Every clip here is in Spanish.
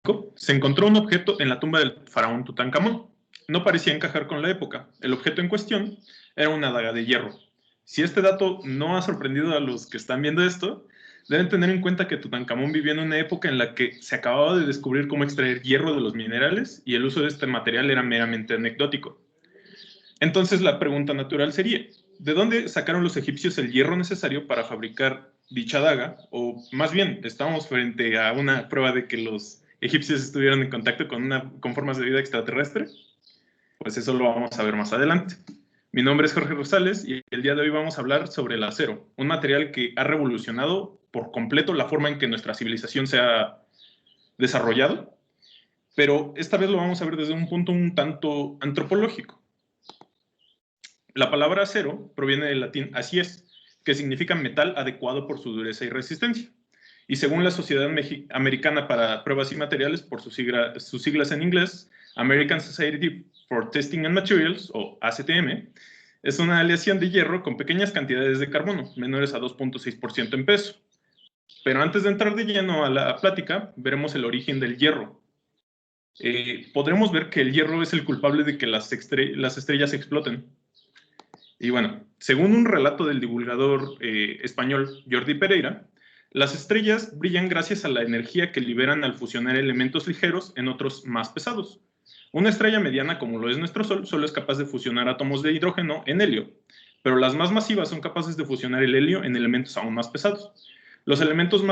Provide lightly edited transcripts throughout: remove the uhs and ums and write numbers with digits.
México, se encontró un objeto en la tumba del faraón Tutankamón. No parecía encajar con la época. El objeto en cuestión era una daga de hierro. Si este dato no ha sorprendido a los que están viendo esto, deben tener en cuenta que Tutankamón vivió en una época en la que se acababa de descubrir cómo extraer hierro de los minerales y el uso de este material era meramente anecdótico. Entonces la pregunta natural sería, ¿de dónde sacaron los egipcios el hierro necesario para fabricar dicha daga? O más bien, ¿estamos frente a una prueba de que los egipcios estuvieron en contacto con formas de vida extraterrestre? Pues eso lo vamos a ver más adelante. Mi nombre es Jorge Rosales y el día de hoy vamos a hablar sobre el acero, un material que ha revolucionado por completo la forma en que nuestra civilización se ha desarrollado, pero esta vez lo vamos a ver desde un punto un tanto antropológico. La palabra acero proviene del latín acies, que significa metal adecuado por su dureza y resistencia. Y según la Sociedad Americana para Pruebas y Materiales, por sus siglas en inglés, American Society for Testing and Materials, o ACTM, es una aleación de hierro con pequeñas cantidades de carbono, menores a 2.6% en peso. Pero antes de entrar de lleno a la plática, veremos el origen del hierro. Podremos ver que el hierro es el culpable de que las estrellas exploten. Y bueno, según un relato del divulgador español Jordi Pereira, las estrellas brillan gracias a la energía que liberan al fusionar elementos ligeros en otros más pesados. Una estrella mediana, como lo es nuestro Sol, solo es capaz de fusionar átomos de hidrógeno en helio, pero las más masivas son capaces de fusionar el helio en elementos aún más pesados. Los elementos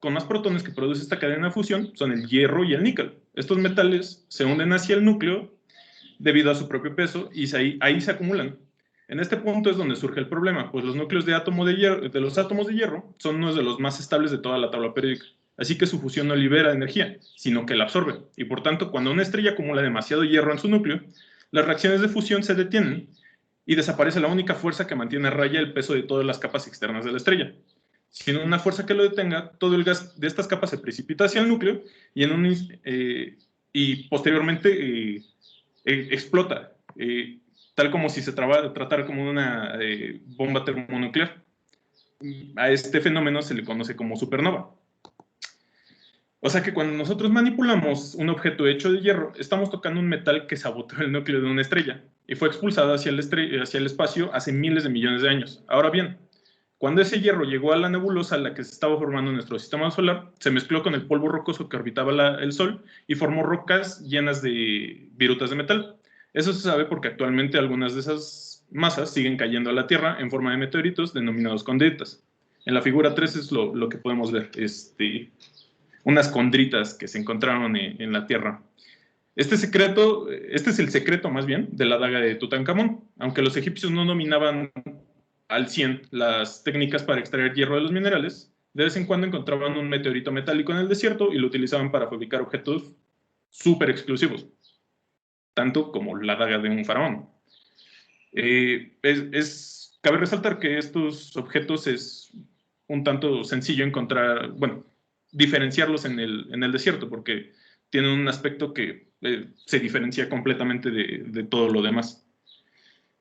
con más protones que produce esta cadena de fusión son el hierro y el níquel. Estos metales se hunden hacia el núcleo debido a su propio peso y ahí se acumulan. En este punto es donde surge el problema, pues los núcleos de los átomos de hierro son unos de los más estables de toda la tabla periódica. Así que su fusión no libera energía, sino que la absorbe. Y por tanto, cuando una estrella acumula demasiado hierro en su núcleo, las reacciones de fusión se detienen y desaparece la única fuerza que mantiene a raya el peso de todas las capas externas de la estrella. Sin una fuerza que lo detenga, todo el gas de estas capas se precipita hacia el núcleo y posteriormente explota. Tal como si se tratara como una bomba termonuclear. A este fenómeno se le conoce como supernova. O sea que cuando nosotros manipulamos un objeto hecho de hierro, estamos tocando un metal que saboteó el núcleo de una estrella y fue expulsado hacia el espacio hace miles de millones de años. Ahora bien, cuando ese hierro llegó a la nebulosa en la que se estaba formando nuestro sistema solar, se mezcló con el polvo rocoso que orbitaba el Sol y formó rocas llenas de virutas de metal. Eso se sabe porque actualmente algunas de esas masas siguen cayendo a la Tierra en forma de meteoritos denominados condritas. En la figura 3 es lo que podemos ver, unas condritas que se encontraron en la Tierra. Este es el secreto más bien de la daga de Tutankamón. Aunque los egipcios no dominaban al 100 las técnicas para extraer hierro de los minerales, de vez en cuando encontraban un meteorito metálico en el desierto y lo utilizaban para fabricar objetos súper exclusivos, tanto como la daga de un faraón. Cabe resaltar que estos objetos es un tanto sencillo encontrar, bueno, diferenciarlos en el desierto, porque tienen un aspecto que se diferencia completamente de todo lo demás.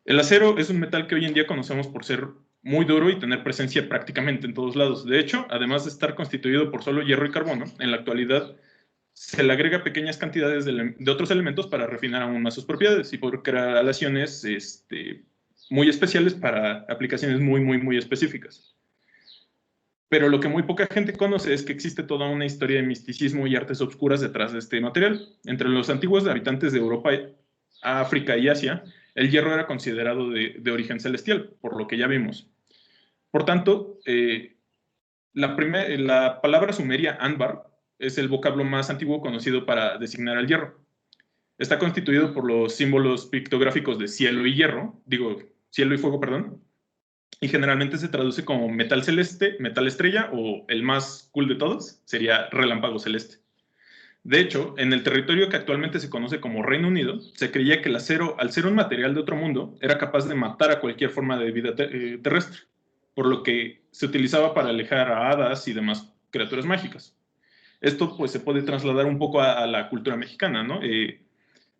El acero es un metal que hoy en día conocemos por ser muy duro y tener presencia prácticamente en todos lados. De hecho, además de estar constituido por solo hierro y carbono, en la actualidad se le agrega pequeñas cantidades de otros elementos para refinar aún más sus propiedades y poder crear aleaciones muy especiales para aplicaciones muy, muy, muy específicas. Pero lo que muy poca gente conoce es que existe toda una historia de misticismo y artes obscuras detrás de este material. Entre los antiguos habitantes de Europa, África y Asia, el hierro era considerado de origen celestial, por lo que ya vimos. Por tanto, la palabra sumeria ámbar es el vocablo más antiguo conocido para designar al hierro. Está constituido por los símbolos pictográficos de cielo y fuego, perdón, y generalmente se traduce como metal celeste, metal estrella, o el más cool de todos, sería relámpago celeste. De hecho, en el territorio que actualmente se conoce como Reino Unido, se creía que el acero, al ser un material de otro mundo, era capaz de matar a cualquier forma de vida terrestre, por lo que se utilizaba para alejar a hadas y demás criaturas mágicas. Esto pues se puede trasladar un poco a la cultura mexicana, ¿no?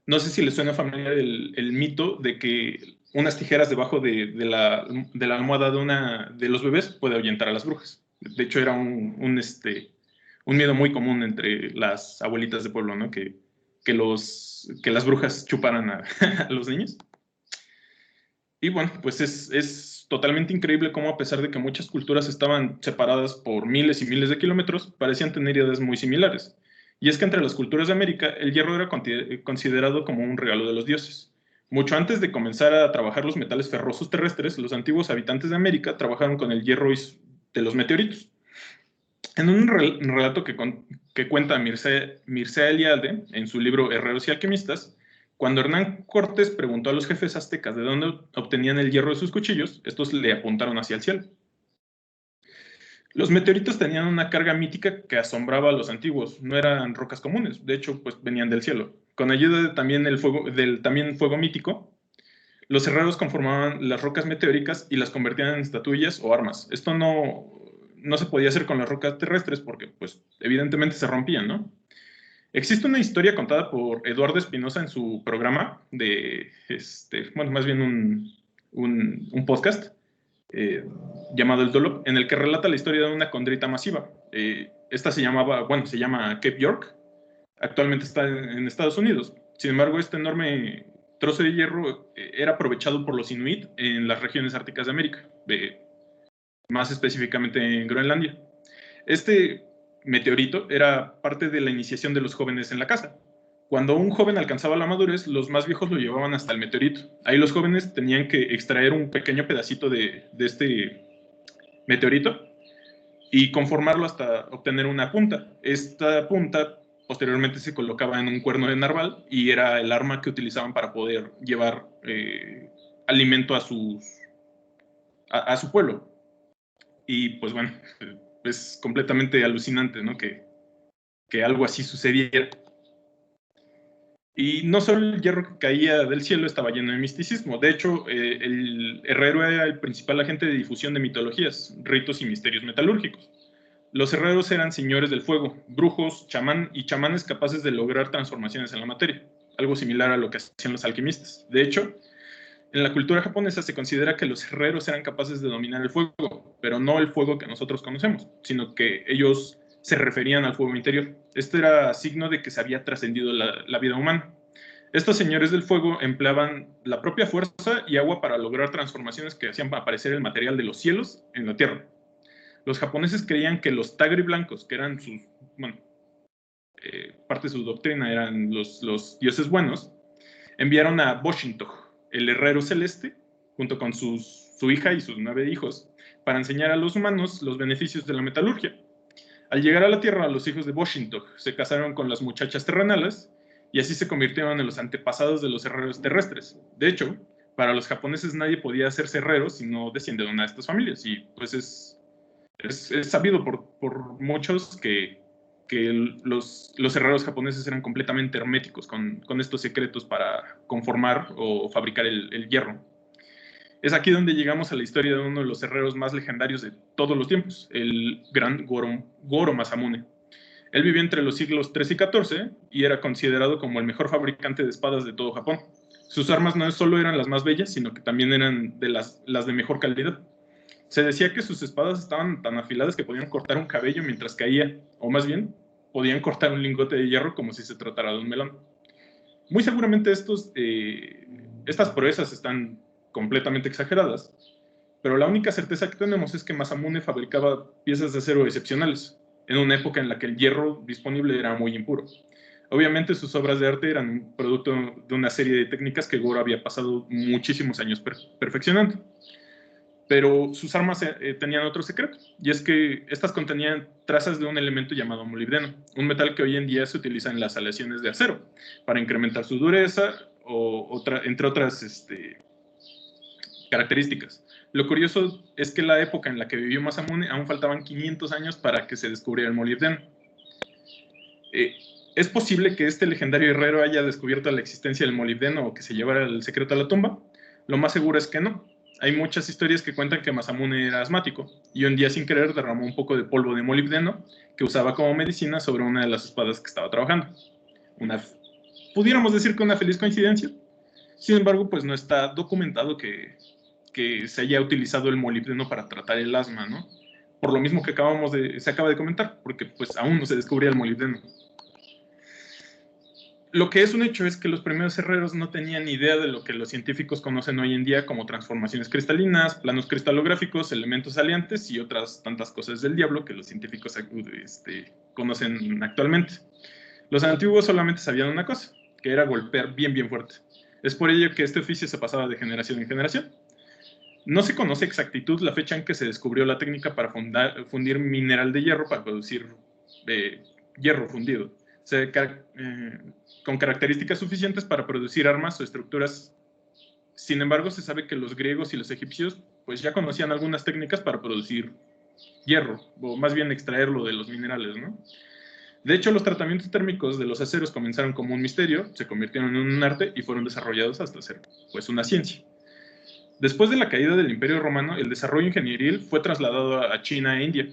No sé si les suena familiar el mito de que unas tijeras debajo de la almohada de los bebés puede ahuyentar a las brujas. De hecho, era un un miedo muy común entre las abuelitas de pueblo, ¿no? Que las brujas chuparan a, a los niños. Y bueno, pues es totalmente increíble cómo, a pesar de que muchas culturas estaban separadas por miles y miles de kilómetros, parecían tener ideas muy similares. Y es que entre las culturas de América, el hierro era considerado como un regalo de los dioses. Mucho antes de comenzar a trabajar los metales ferrosos terrestres, los antiguos habitantes de América trabajaron con el hierro de los meteoritos. En un relato que cuenta Mircea Eliade en su libro Herreros y Alquimistas, cuando Hernán Cortés preguntó a los jefes aztecas de dónde obtenían el hierro de sus cuchillos, estos le apuntaron hacia el cielo. Los meteoritos tenían una carga mítica que asombraba a los antiguos, no eran rocas comunes, de hecho, pues venían del cielo. Con ayuda del también fuego mítico, los herreros conformaban las rocas meteóricas y las convertían en estatuillas o armas. Esto no se podía hacer con las rocas terrestres porque, pues, evidentemente se rompían, ¿no? Existe una historia contada por Eduardo Espinosa en su programa bueno, más bien un podcast llamado El Dolop, en el que relata la historia de una condrita masiva. Esta se llama Cape York. Actualmente está en Estados Unidos. Sin embargo, este enorme trozo de hierro era aprovechado por los Inuit en las regiones árticas de América, más específicamente en Groenlandia. Este meteorito era parte de la iniciación de los jóvenes en la caza. Cuando un joven alcanzaba la madurez, los más viejos lo llevaban hasta el meteorito. Ahí los jóvenes tenían que extraer un pequeño pedacito de este meteorito y conformarlo hasta obtener una punta. Esta punta posteriormente se colocaba en un cuerno de narval y era el arma que utilizaban para poder llevar alimento a su pueblo. Y pues bueno, es completamente alucinante, ¿no? Que algo así sucediera. Y no solo el hierro que caía del cielo estaba lleno de misticismo. De hecho, el herrero era el principal agente de difusión de mitologías, ritos y misterios metalúrgicos. Los herreros eran señores del fuego, brujos, chamanes capaces de lograr transformaciones en la materia, algo similar a lo que hacían los alquimistas. De hecho, en la cultura japonesa se considera que los herreros eran capaces de dominar el fuego, pero no el fuego que nosotros conocemos, sino que ellos se referían al fuego interior. Este era signo de que se había trascendido la vida humana. Estos señores del fuego empleaban la propia fuerza y agua para lograr transformaciones que hacían aparecer el material de los cielos en la tierra. Los japoneses creían que los Tagri blancos, que eran parte de su doctrina eran los dioses buenos, enviaron a Boshinto, el herrero celeste, junto con su hija y sus 9 hijos, para enseñar a los humanos los beneficios de la metalurgia. Al llegar a la Tierra, los hijos de Boshinto se casaron con las muchachas terrenales y así se convirtieron en los antepasados de los herreros terrestres. De hecho, para los japoneses nadie podía hacerse herrero si no desciende de una de estas familias, y pues es sabido por muchos que los herreros japoneses eran completamente herméticos con estos secretos para conformar o fabricar el hierro. Es aquí donde llegamos a la historia de uno de los herreros más legendarios de todos los tiempos, el gran Goro Masamune. Él vivió entre los siglos XIII y XIV y era considerado como el mejor fabricante de espadas de todo Japón. Sus armas no solo eran las más bellas, sino que también eran de las de mejor calidad. Se decía que sus espadas estaban tan afiladas que podían cortar un cabello mientras caía, o más bien, podían cortar un lingote de hierro como si se tratara de un melón. Muy seguramente estas proezas están completamente exageradas, pero la única certeza que tenemos es que Masamune fabricaba piezas de acero excepcionales, en una época en la que el hierro disponible era muy impuro. Obviamente sus obras de arte eran un producto de una serie de técnicas que Goro había pasado muchísimos años perfeccionando. Pero sus armas tenían otro secreto, y es que estas contenían trazas de un elemento llamado molibdeno, un metal que hoy en día se utiliza en las aleaciones de acero para incrementar su dureza, entre otras características. Lo curioso es que en la época en la que vivió Masamune aún faltaban 500 años para que se descubriera el molibdeno. ¿Es posible que este legendario herrero haya descubierto la existencia del molibdeno o que se llevara el secreto a la tumba? Lo más seguro es que no. Hay muchas historias que cuentan que Masamune era asmático y un día sin querer derramó un poco de polvo de molibdeno que usaba como medicina sobre una de las espadas que estaba trabajando. Pudiéramos decir que una feliz coincidencia. Sin embargo, pues no está documentado que se haya utilizado el molibdeno para tratar el asma, ¿no? por lo mismo que se acaba de comentar, porque pues aún no se descubría el molibdeno. Lo que es un hecho es que los primeros herreros no tenían idea de lo que los científicos conocen hoy en día como transformaciones cristalinas, planos cristalográficos, elementos aliantes y otras tantas cosas del diablo que los científicos conocen actualmente. Los antiguos solamente sabían una cosa, que era golpear bien bien fuerte. Es por ello que este oficio se pasaba de generación en generación. No se conoce exactitud la fecha en que se descubrió la técnica para fundir mineral de hierro para producir hierro fundido, con características suficientes para producir armas o estructuras. Sin embargo, se sabe que los griegos y los egipcios pues ya conocían algunas técnicas para producir hierro, o más bien extraerlo de los minerales, ¿no? De hecho, los tratamientos térmicos de los aceros comenzaron como un misterio, se convirtieron en un arte y fueron desarrollados hasta ser pues una ciencia. Después de la caída del Imperio Romano, el desarrollo ingenieril fue trasladado a China e India.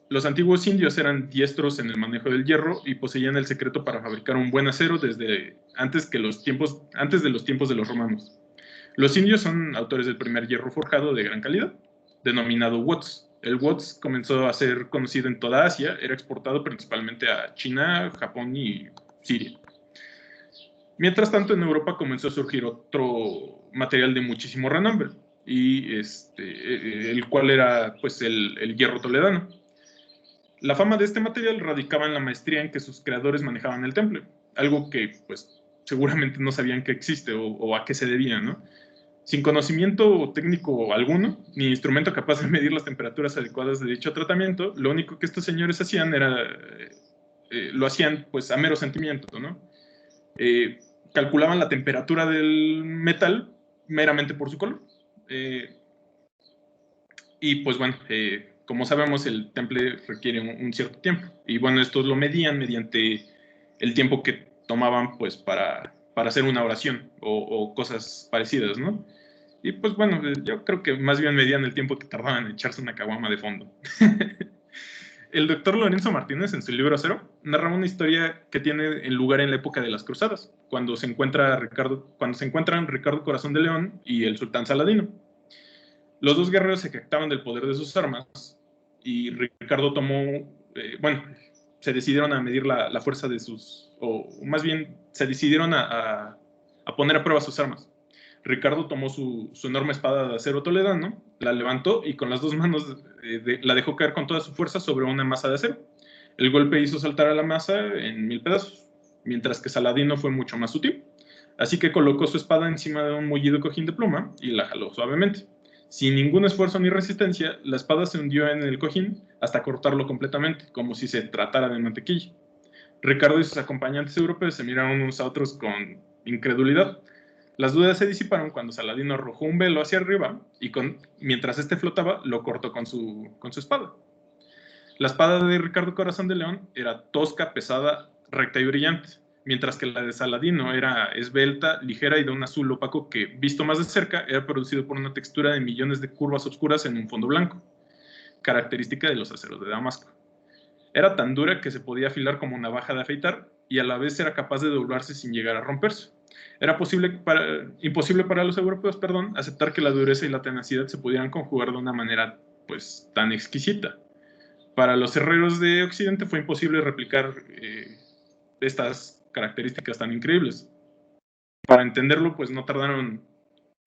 Los antiguos indios eran diestros en el manejo del hierro y poseían el secreto para fabricar un buen acero desde antes de los tiempos de los romanos. Los indios son autores del primer hierro forjado de gran calidad, denominado Wots. El Wots comenzó a ser conocido en toda Asia, era exportado principalmente a China, Japón y Siria. Mientras tanto, en Europa comenzó a surgir otro material de muchísimo renombre, y el cual era pues, el hierro toledano. La fama de este material radicaba en la maestría en que sus creadores manejaban el temple, algo que pues, seguramente no sabían que existe o a qué se debía, ¿no? Sin conocimiento técnico alguno, ni instrumento capaz de medir las temperaturas adecuadas de dicho tratamiento, lo único que estos señores hacían era, lo hacían pues a mero sentimiento, ¿no? Calculaban la temperatura del metal meramente por su color. Y pues bueno, como sabemos, el temple requiere un cierto tiempo. Y bueno, estos lo medían mediante el tiempo que tomaban pues para hacer una oración o cosas parecidas, ¿no? Y pues bueno, yo creo que más bien medían el tiempo que tardaban en echarse una caguama de fondo. El doctor Lorenzo Martínez, en su libro Acero, narra una historia que tiene lugar en la época de las Cruzadas, cuando se encuentran Ricardo Corazón de León y el sultán Saladino. Los dos guerreros se jactaban del poder de sus armas y Ricardo se decidieron a medir la fuerza de o más bien se decidieron a poner a prueba sus armas. Ricardo tomó su enorme espada de acero toledano, la levantó y con las dos manos la dejó caer con toda su fuerza sobre una masa de acero. El golpe hizo saltar a la masa en 1000 pedazos, mientras que Saladino fue mucho más sutil. Así que colocó su espada encima de un mullido cojín de pluma y la jaló suavemente. Sin ningún esfuerzo ni resistencia, la espada se hundió en el cojín hasta cortarlo completamente, como si se tratara de mantequilla. Ricardo y sus acompañantes europeos se miraron unos a otros con incredulidad. Las dudas se disiparon cuando Saladino arrojó un velo hacia arriba y mientras este flotaba, lo cortó con su espada. La espada de Ricardo Corazón de León era tosca, pesada, recta y brillante, mientras que la de Saladino era esbelta, ligera y de un azul opaco que, visto más de cerca, era producido por una textura de millones de curvas oscuras en un fondo blanco, característica de los aceros de Damasco. Era tan dura que se podía afilar como una navaja de afeitar y a la vez era capaz de doblarse sin llegar a romperse. Era imposible para los europeos, aceptar que la dureza y la tenacidad se pudieran conjugar de una manera pues tan exquisita. Para los herreros de Occidente fue imposible replicar estas características tan increíbles. Para entenderlo, pues no tardaron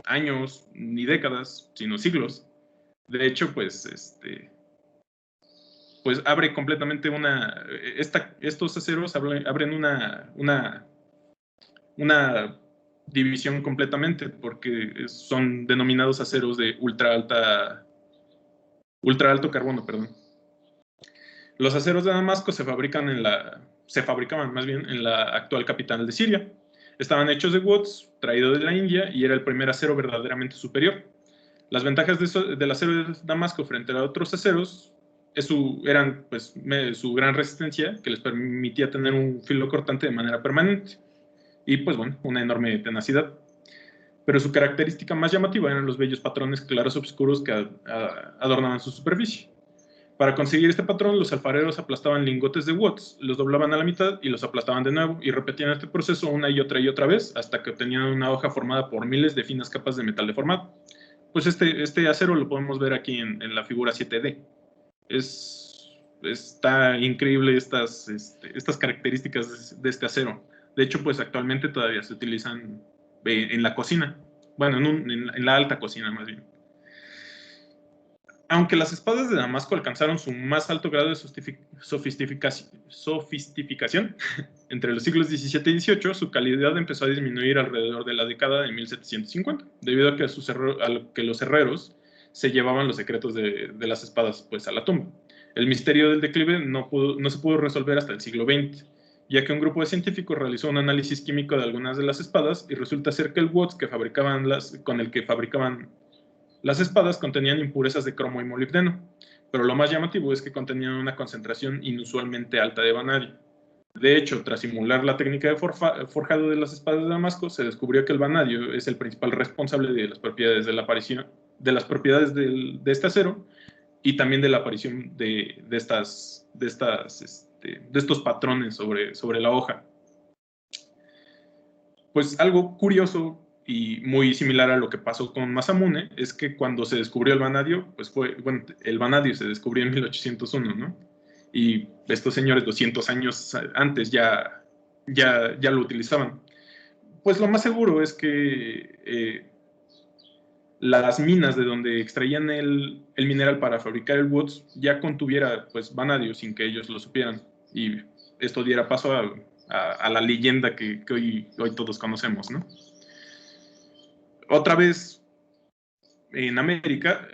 años ni décadas, sino siglos. De hecho, pues abre completamente estos aceros abren una división completamente, porque son denominados aceros de ultra alto carbono, perdón. Los aceros de Damasco se fabricaban más bien en la actual capital de Siria. Estaban hechos de Wots, traído de la India, y era el primer acero verdaderamente superior. Las ventajas del acero de Damasco frente a otros aceros eran pues, su gran resistencia, que les permitía tener un filo cortante de manera permanente, y pues bueno, una enorme tenacidad. Pero su característica más llamativa eran los bellos patrones claros oscuros que adornaban su superficie. Para conseguir este patrón, los alfareros aplastaban lingotes de Wots, los doblaban a la mitad y los aplastaban de nuevo, y repetían este proceso una y otra vez hasta que obtenían una hoja formada por miles de finas capas de metal deformado. Pues este acero lo podemos ver aquí en la figura 7D. Está increíble estas características de este acero. De hecho, pues actualmente todavía se utilizan en la cocina. Bueno, en la alta cocina más bien. Aunque las espadas de Damasco alcanzaron su más alto grado de sofisticación entre los siglos XVII y XVIII, su calidad empezó a disminuir alrededor de la década de 1750, debido a que los herreros se llevaban los secretos de las espadas pues, a la tumba. El misterio del declive no se pudo resolver hasta el siglo XX, ya que un grupo de científicos realizó un análisis químico de algunas de las espadas y resulta ser que el Watts con el que fabricaban las espadas contenían impurezas de cromo y molibdeno, pero lo más llamativo es que contenían una concentración inusualmente alta de vanadio. De hecho, tras simular la técnica de forjado de las espadas de Damasco, se descubrió que el vanadio es el principal responsable de las propiedades de este acero y también de la aparición de estos patrones sobre la hoja. Pues algo curioso y muy similar a lo que pasó con Masamune es que cuando se descubrió el vanadio, pues el vanadio se descubrió en 1801, ¿no? Y estos señores 200 años antes ya lo utilizaban. Pues lo más seguro es que las minas de donde extraían el mineral para fabricar el Watts ya contuviera pues vanadio sin que ellos lo supieran. Y esto diera paso a la leyenda que hoy todos conocemos, ¿no? Otra vez, en América,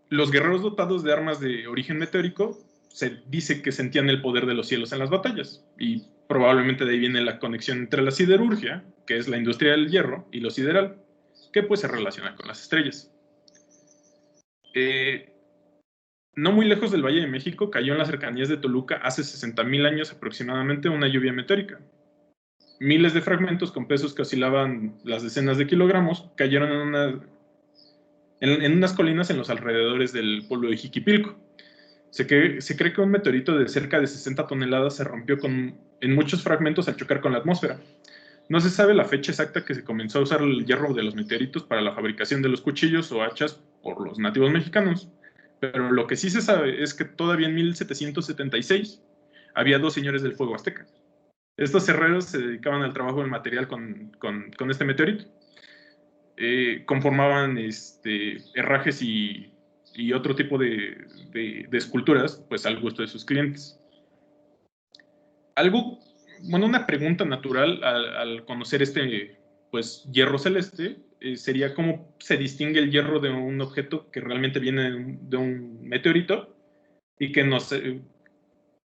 los guerreros dotados de armas de origen meteórico se dice que sentían el poder de los cielos en las batallas, y probablemente de ahí viene la conexión entre la siderurgia, que es la industria del hierro, y lo sideral, que pues se relaciona con las estrellas. No muy lejos del Valle de México cayó en las cercanías de Toluca hace 60,000 años aproximadamente una lluvia meteórica. Miles de fragmentos con pesos que oscilaban las decenas de kilogramos cayeron en unas colinas en los alrededores del pueblo de Jiquipilco. Se cree que un meteorito de cerca de 60 toneladas se rompió en muchos fragmentos al chocar con la atmósfera. No se sabe la fecha exacta que se comenzó a usar el hierro de los meteoritos para la fabricación de los cuchillos o hachas por los nativos mexicanos, pero lo que sí se sabe es que todavía en 1776 había 2 señores del fuego azteca. Estos herreros se dedicaban al trabajo del material con este meteorito. Conformaban herrajes y otro tipo de esculturas, pues al gusto de sus clientes. Una pregunta natural al conocer pues, hierro celeste sería cómo se distingue el hierro de un objeto que realmente viene de un meteorito y que no sé,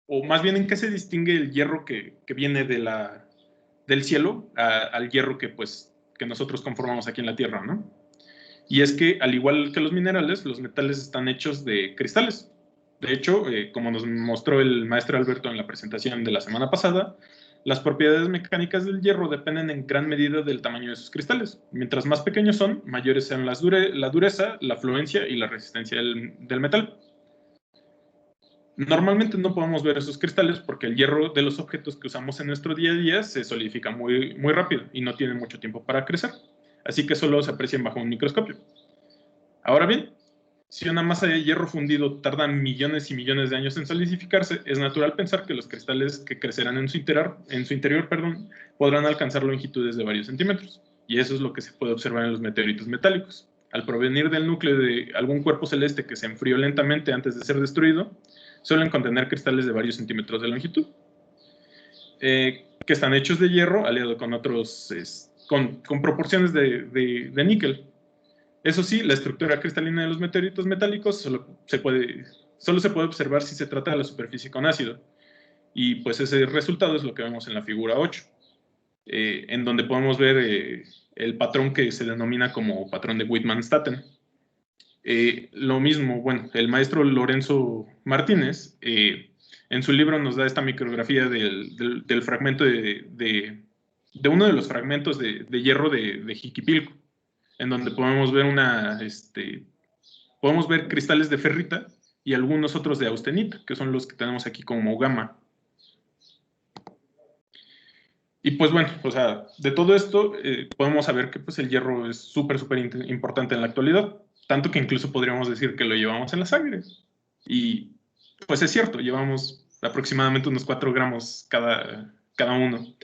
o más bien en qué se distingue el hierro que viene del cielo al hierro que nosotros conformamos aquí en la Tierra, ¿no? Y es que, al igual que los minerales, los metales están hechos de cristales. De hecho, como nos mostró el maestro Alberto en la presentación de la semana pasada, las propiedades mecánicas del hierro dependen en gran medida del tamaño de sus cristales. Mientras más pequeños son, mayores sean la dureza, la fluencia y la resistencia del metal. Normalmente no podemos ver esos cristales porque el hierro de los objetos que usamos en nuestro día a día se solidifica muy, muy rápido y no tiene mucho tiempo para crecer. Así que solo se aprecian bajo un microscopio. Ahora bien, si una masa de hierro fundido tarda millones y millones de años en solidificarse, es natural pensar que los cristales que crecerán en su interior, podrán alcanzar longitudes de varios centímetros. Y eso es lo que se puede observar en los meteoritos metálicos. Al provenir del núcleo de algún cuerpo celeste que se enfrió lentamente antes de ser destruido, suelen contener cristales de varios centímetros de longitud, que están hechos de hierro aliado con otros, con proporciones de níquel. Eso sí, la estructura cristalina de los meteoritos metálicos solo se puede observar si se trata de la superficie con ácido. Y pues ese resultado es lo que vemos en la figura 8, en donde podemos ver el patrón que se denomina como patrón de Whitman-Staten. Lo mismo, bueno, el maestro Lorenzo Martínez, en su libro nos da esta micrografía del fragmento de uno de los fragmentos de hierro de Jiquipilco, en donde podemos ver cristales de ferrita y algunos otros de austenita, que son los que tenemos aquí como gamma. Y pues bueno, o sea, de todo esto podemos saber que pues, el hierro es súper importante en la actualidad, tanto que incluso podríamos decir que lo llevamos en la sangre. Y pues es cierto, llevamos aproximadamente unos 4 gramos cada uno.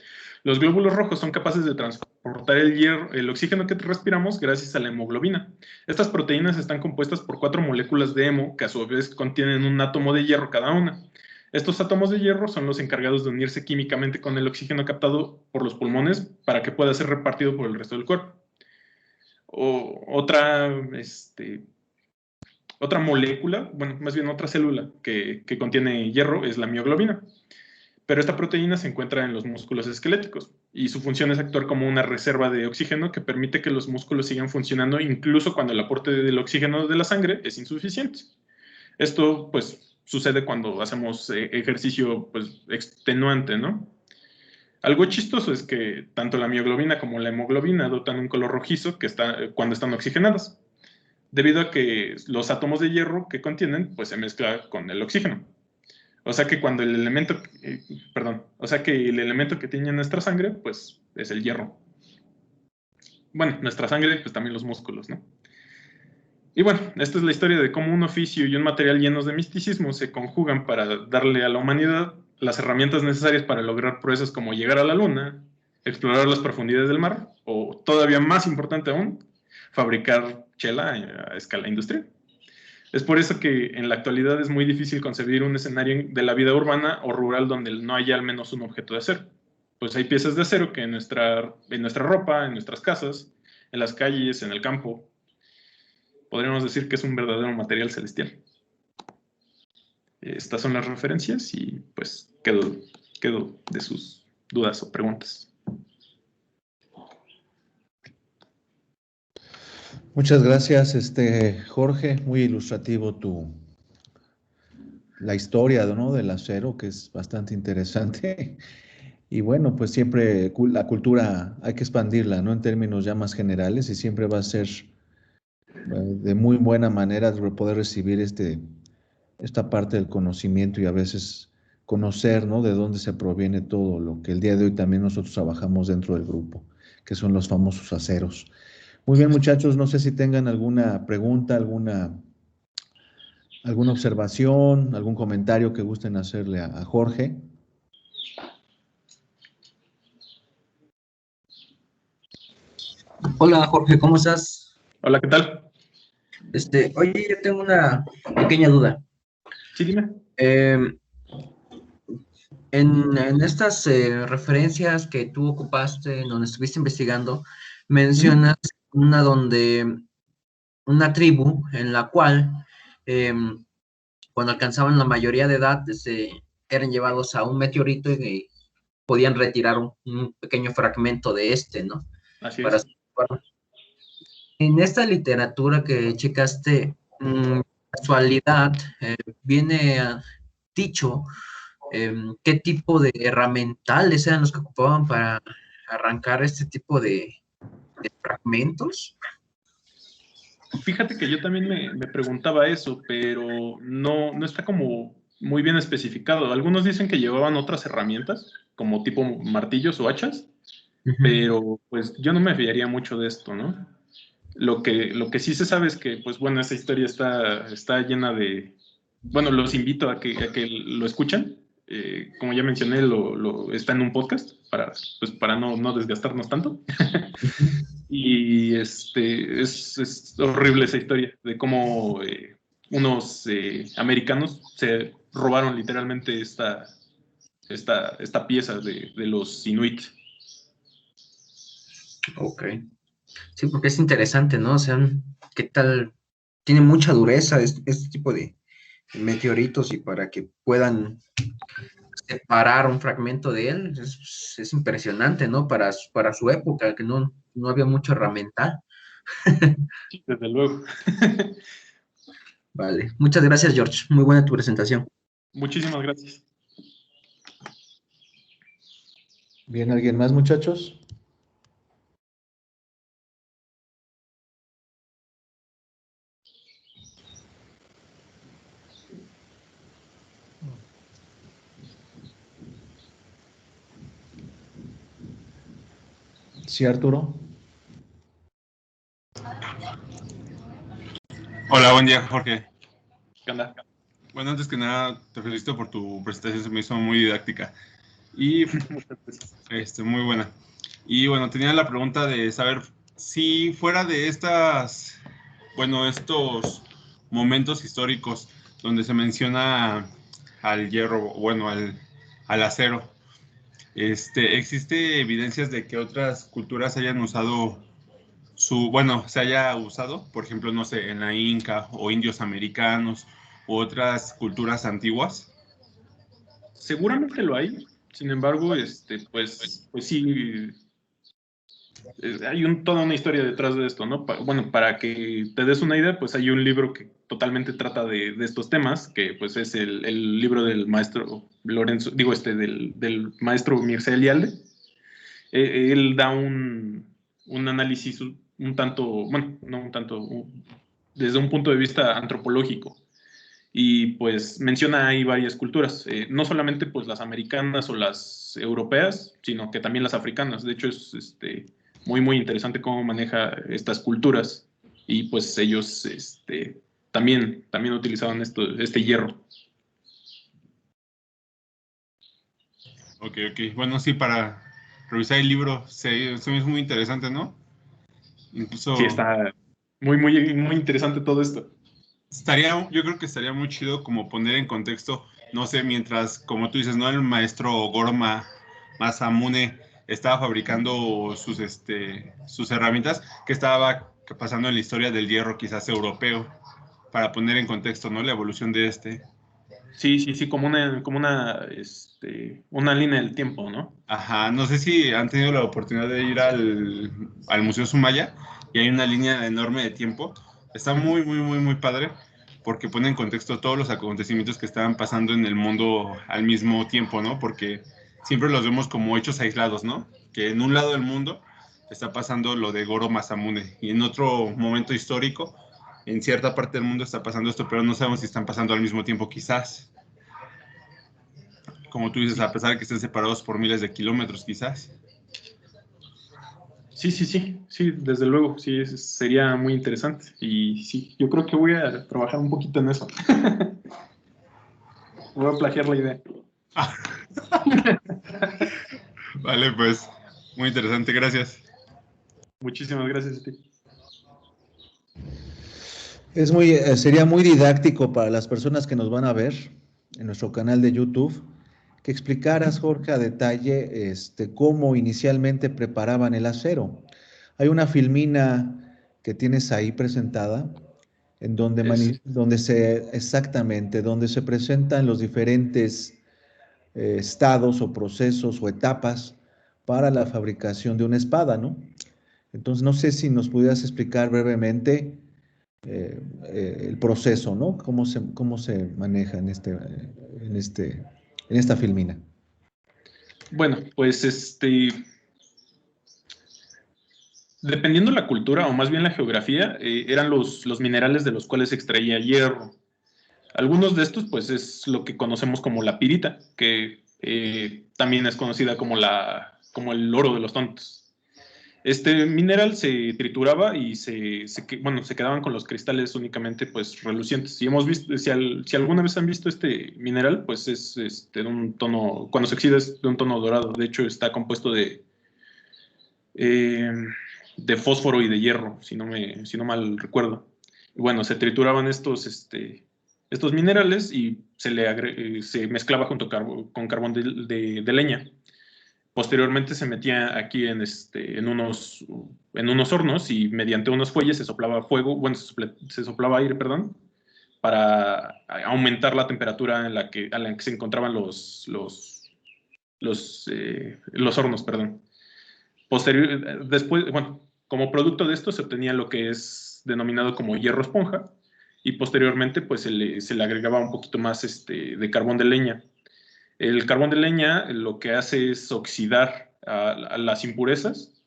Los glóbulos rojos son capaces de transportar el oxígeno que respiramos gracias a la hemoglobina. Estas proteínas están compuestas por 4 moléculas de hemo que a su vez contienen un átomo de hierro cada una. Estos átomos de hierro son los encargados de unirse químicamente con el oxígeno captado por los pulmones para que pueda ser repartido por el resto del cuerpo. Otra molécula, bueno, más bien otra célula que contiene hierro es la mioglobina. Pero esta proteína se encuentra en los músculos esqueléticos y su función es actuar como una reserva de oxígeno que permite que los músculos sigan funcionando incluso cuando el aporte del oxígeno de la sangre es insuficiente. Esto, pues, sucede cuando hacemos ejercicio, pues, extenuante, ¿no? Algo chistoso es que tanto la mioglobina como la hemoglobina adoptan un color rojizo cuando están oxigenadas, debido a que los átomos de hierro que contienen, pues, se mezclan con el oxígeno. O sea que cuando el elemento, o sea que el elemento que tiene nuestra sangre, pues es el hierro. Bueno, nuestra sangre, pues también los músculos, ¿no? Y bueno, esta es la historia de cómo un oficio y un material llenos de misticismo se conjugan para darle a la humanidad las herramientas necesarias para lograr proezas como llegar a la luna, explorar las profundidades del mar, o todavía más importante aún, fabricar chela a escala industrial. Es por eso que en la actualidad es muy difícil concebir un escenario de la vida urbana o rural donde no haya al menos un objeto de acero. Pues hay piezas de acero que en nuestra ropa, en nuestras casas, en las calles, en el campo, podríamos decir que es un verdadero material celestial. Estas son las referencias y pues quedo de sus dudas o preguntas. Muchas gracias, Jorge. Muy ilustrativo la historia, ¿no?, del acero, que es bastante interesante. Y bueno, pues siempre la cultura hay que expandirla, ¿no?, en términos ya más generales, y siempre va a ser de muy buena manera poder recibir esta parte del conocimiento y a veces conocer, ¿no?, de dónde se proviene todo lo que el día de hoy también nosotros trabajamos dentro del grupo, que son los famosos aceros. Muy bien, muchachos, no sé si tengan alguna pregunta, alguna observación, algún comentario que gusten hacerle a Jorge. Hola Jorge, ¿cómo estás? Hola, ¿qué tal? Oye, yo tengo una pequeña duda. Sí, dime. En estas referencias que tú ocupaste, en donde estuviste investigando, mencionas una tribu en la cual cuando alcanzaban la mayoría de edad eran llevados a un meteorito y podían retirar un pequeño fragmento de ¿no? Así Para es. su cuerpo. En esta literatura que checaste, casualidad, viene dicho qué tipo de herramientales eran los que ocupaban para arrancar este tipo de fragmentos. Fíjate que yo también me preguntaba eso, pero no está como muy bien especificado. Algunos dicen que llevaban otras herramientas, como tipo martillos o hachas, pero pues yo no me fiaría mucho de esto, ¿no? Lo que sí se sabe es que, pues bueno, esa historia está llena de... Bueno, los invito a que lo escuchen. Como ya mencioné, está en un podcast para no desgastarnos tanto. Y es horrible esa historia de cómo unos americanos se robaron literalmente esta pieza de los Inuit. Ok. Sí, porque es interesante, ¿no? O sea, ¿qué tal? Tiene mucha dureza este tipo de meteoritos y para que puedan separar un fragmento de él es impresionante, ¿no? Para su época, que no había mucho herramental. Sí, desde luego. Vale. Muchas gracias, George. Muy buena tu presentación. Muchísimas gracias. Bien, ¿alguien más, muchachos? Sí, Arturo. Hola, buen día, Jorge. ¿Qué onda? Bueno, antes que nada, te felicito por tu presentación, se me hizo muy didáctica y muy buena. Y bueno, tenía la pregunta de saber si fuera de estos momentos históricos donde se menciona al hierro, bueno, al acero, ¿existe evidencias de que otras culturas hayan usado se haya usado, por ejemplo, no sé, en la Inca o indios americanos u otras culturas antiguas? Seguramente lo hay, sin embargo, pues sí, hay toda una historia detrás de esto, ¿no? Bueno, para que te des una idea, pues hay un libro que totalmente trata de estos temas, que pues es el libro del maestro Lorenzo, digo, del maestro Mircea Eliade. Él da un análisis un tanto, bueno, no un tanto, desde un punto de vista antropológico. Y pues menciona ahí varias culturas, no solamente pues las americanas o las europeas, sino que también las africanas. De hecho es muy muy interesante cómo maneja estas culturas y pues ellos también utilizaban este hierro. Ok. Bueno, sí, para revisar el libro se me es muy interesante, ¿no? Incluso Sí, está muy muy muy interesante todo esto. yo creo que estaría muy chido como poner en contexto, no sé, mientras, como tú dices, ¿no? El maestro Goro Masamune estaba fabricando sus herramientas, que estaba pasando en la historia del hierro quizás europeo, para poner en contexto, ¿no? La evolución de Sí, como una línea del tiempo, ¿no? Ajá, no sé si han tenido la oportunidad de ir al Museo Sumaya y hay una línea enorme de tiempo. Está muy padre porque pone en contexto todos los acontecimientos que estaban pasando en el mundo al mismo tiempo, ¿no? Porque siempre los vemos como hechos aislados, ¿no? Que en un lado del mundo está pasando lo de Goro Masamune y en otro momento histórico, en cierta parte del mundo está pasando esto, pero no sabemos si están pasando al mismo tiempo, quizás. Como tú dices, Sí. a pesar de que estén separados por miles de kilómetros, quizás. Sí, desde luego, sí, sería muy interesante. Y sí, yo creo que voy a trabajar un poquito en eso. Voy a plagiar la idea. Vale, pues, muy interesante, gracias. Muchísimas gracias a ti. Sería muy didáctico para las personas que nos van a ver en nuestro canal de YouTube, que explicaras, Jorge, a detalle cómo inicialmente preparaban el acero. Hay una filmina que tienes ahí presentada, en donde, donde se presentan los diferentes estados o procesos o etapas para la fabricación de una espada, ¿no? Entonces, no sé si nos pudieras explicar brevemente el proceso, ¿no? Cómo se maneja en esta filmina. Bueno, pues dependiendo la cultura, o más bien la geografía, eran los minerales de los cuales se extraía hierro. Algunos de estos, pues, es lo que conocemos como la pirita, que también es conocida como el oro de los tontos. Este mineral se trituraba y se quedaban con los cristales únicamente pues relucientes. Y hemos visto, si alguna vez han visto este mineral, pues es de un tono, cuando se oxida es de un tono dorado. De hecho, está compuesto eh, de fósforo y de hierro, si no mal recuerdo. Y bueno, se trituraban estos minerales y se mezclaba junto con carbón de leña. Posteriormente se metía aquí en unos hornos y mediante unos fuelles se soplaba fuego, bueno, se soplaba aire, perdón, para aumentar la temperatura a la que se encontraban los hornos, perdón. Después, bueno, como producto de esto se obtenía lo que es denominado como hierro esponja y posteriormente pues se le agregaba un poquito más de carbón de leña. El carbón de leña lo que hace es oxidar a las impurezas.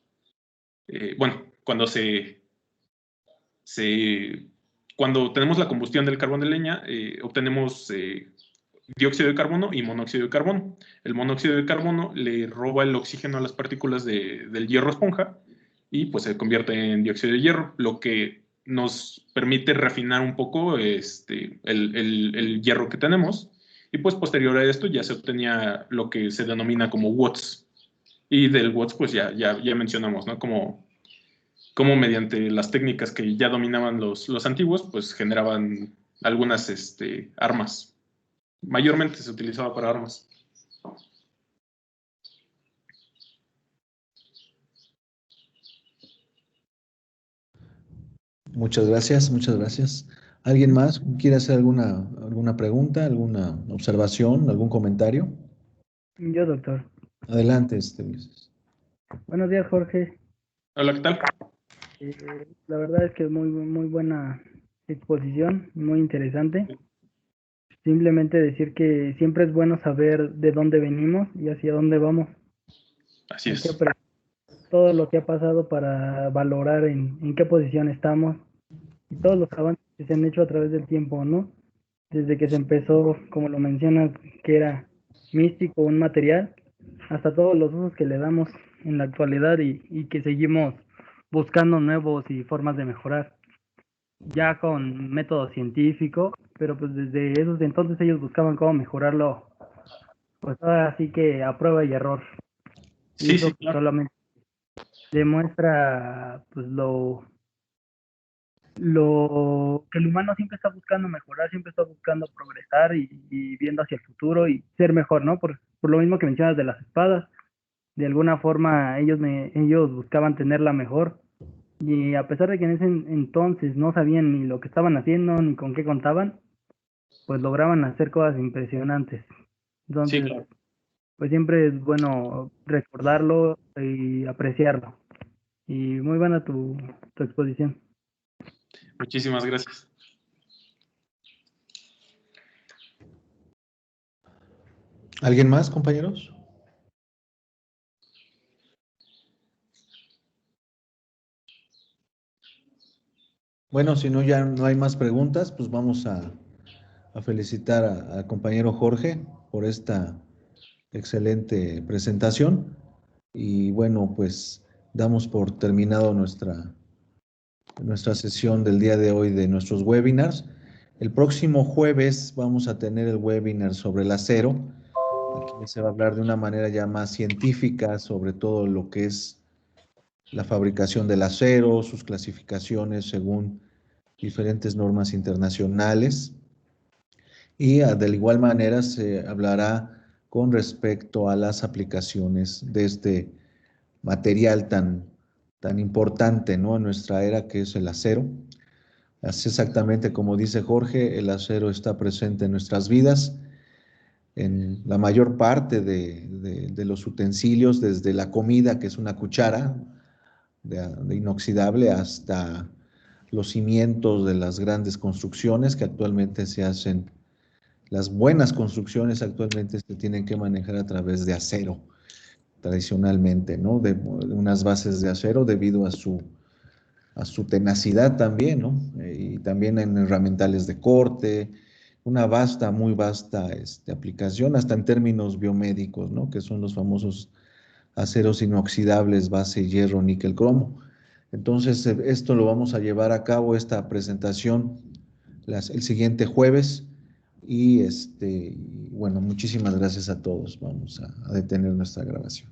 Bueno, cuando tenemos la combustión del carbón de leña, obtenemos dióxido de carbono y monóxido de carbono. El monóxido de carbono le roba el oxígeno a las partículas del hierro esponja y pues se convierte en dióxido de hierro, lo que nos permite refinar un poco el hierro que tenemos, y pues posterior a esto ya se obtenía lo que se denomina como watts, y del watts pues ya mencionamos, ¿no? Como mediante las técnicas que ya dominaban los antiguos, pues generaban algunas armas. Mayormente se utilizaba para armas. Muchas gracias, muchas gracias. ¿Alguien más quiere hacer alguna pregunta, alguna observación, algún comentario? Yo, doctor. Adelante, Ulises. Buenos días, Jorge. Hola, ¿qué tal? La verdad es que es muy buena exposición, muy interesante. Simplemente decir que siempre es bueno saber de dónde venimos y hacia dónde vamos. Así Hay que es. aprender todo lo que ha pasado para valorar en qué posición estamos y todos los avances que se han hecho a través del tiempo, ¿no? Desde que se empezó, como lo mencionas, que era místico, un material, hasta todos los usos que le damos en la actualidad y que seguimos buscando nuevos y formas de mejorar, ya con método científico, pero pues desde esos entonces ellos buscaban cómo mejorarlo, pues ahora sí que a prueba y error. Y Sí, eso sí, claro. solamente demuestra pues lo que el humano siempre está buscando mejorar, siempre está buscando progresar y viendo hacia el futuro y ser mejor, ¿no? Por lo mismo que mencionas de las espadas, de alguna forma ellos buscaban tenerla mejor, y a pesar de que en ese entonces no sabían ni lo que estaban haciendo ni con qué contaban, pues lograban hacer cosas impresionantes. Sí, Entonces, claro. pues siempre es bueno recordarlo y apreciarlo. Y muy buena tu exposición. Muchísimas gracias. ¿Alguien más, compañeros? Bueno, si no, ya no hay más preguntas, pues vamos a felicitar al compañero Jorge por esta excelente presentación. Y bueno, pues damos por terminado nuestra sesión del día de hoy de nuestros webinars. El próximo jueves vamos a tener el webinar sobre el acero. Aquí se va a hablar de una manera ya más científica sobre todo lo que es la fabricación del acero, sus clasificaciones según diferentes normas internacionales. Y de igual manera se hablará con respecto a las aplicaciones de este material tan importante, ¿no?, en nuestra era, que es el acero. Así exactamente como dice Jorge, el acero está presente en nuestras vidas, en la mayor parte de los utensilios, desde la comida, que es una cuchara de inoxidable, hasta los cimientos de las grandes construcciones que actualmente se hacen. Las buenas construcciones actualmente se tienen que manejar a través de acero, tradicionalmente, ¿no? De unas bases de acero debido a su tenacidad también, ¿no? Y también en herramientales de corte, una muy vasta aplicación, hasta en términos biomédicos, ¿no?, que son los famosos aceros inoxidables, base hierro, níquel, cromo. Entonces, esto lo vamos a llevar a cabo, esta presentación, el siguiente jueves. Y bueno, muchísimas gracias a todos. Vamos a detener nuestra grabación.